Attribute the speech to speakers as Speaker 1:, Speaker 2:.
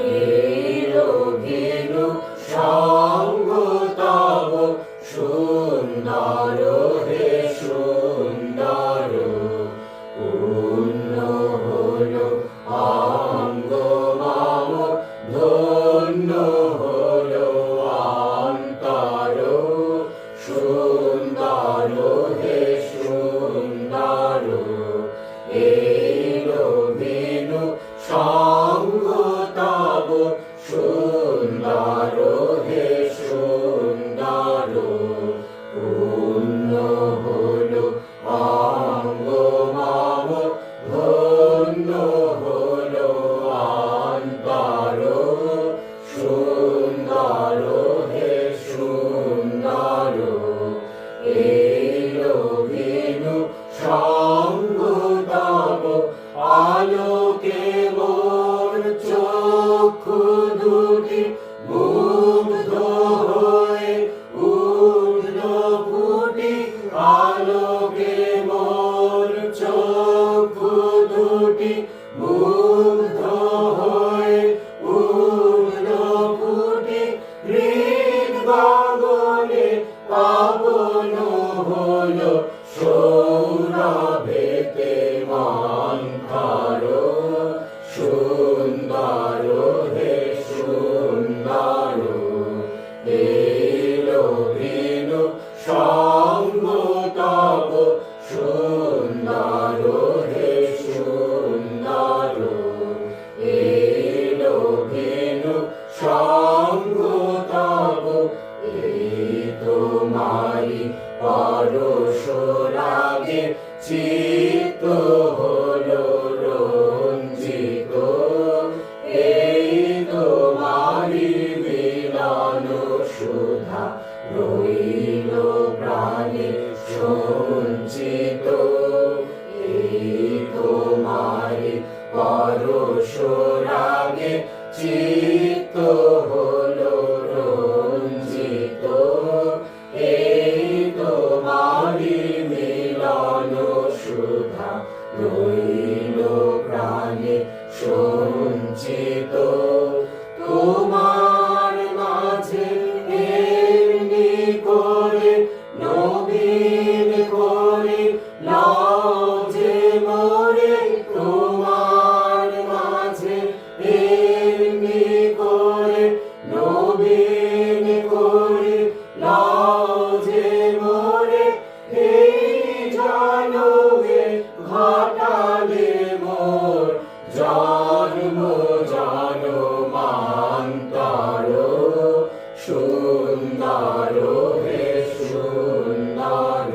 Speaker 1: এলো ভেনু সঙ্গ তব সুন্দর হে সুন্দর। পূর্ণ হলো অঙ্গ মম, ধন্য হলো অন্তর। সুন্দর হে সুন্দর। এলো ভেনু সঙ্গ তব সুন্দর হে সুন্দর। পূর্ণ হলো অঙ্গ মম, ধন্য হলো অন্তর। সুন্দর হে সুন্দর। এলো ভেনু সঙ্গ তব আলোকে মোর চক্ষু দুটি মুগ্ধ হয়ে উঠল ফুটি। আলোকে মোর চক্ষু দুটি মুগ্ধ হয়ে উঠল ফুটি। হৃদ গগনে পাবন হলো সৌরভেতে মন্থর। সুন্দর হে সুন্দর। এলো ভেনু সঙ্গ তব সুন্দর হে সুন্দর। এলো ভেনু সঙ্গ তব। এই তোমারি পরশ রাগে চিত্ত হলো রঞ্জিত। এই তোমারি মিলন সুধা রইল প্রাণে সঞ্চিত। এই তোমারি পরশ রাগে চিত্ত হলো রঞ্জিত। এই তোমারি মিলন সুধা রইল প্রাণে সঞ্চিত। তোমার মাঝে এমনি করে নবীন করে নাও যে মোরে। তোমার মাঝে এমনি করে নবীন করে নাও যে মোরে। এই জনমে ঘটালে মোর জন্ম জন্মান্তর। সুন্দর হে সুন্দর।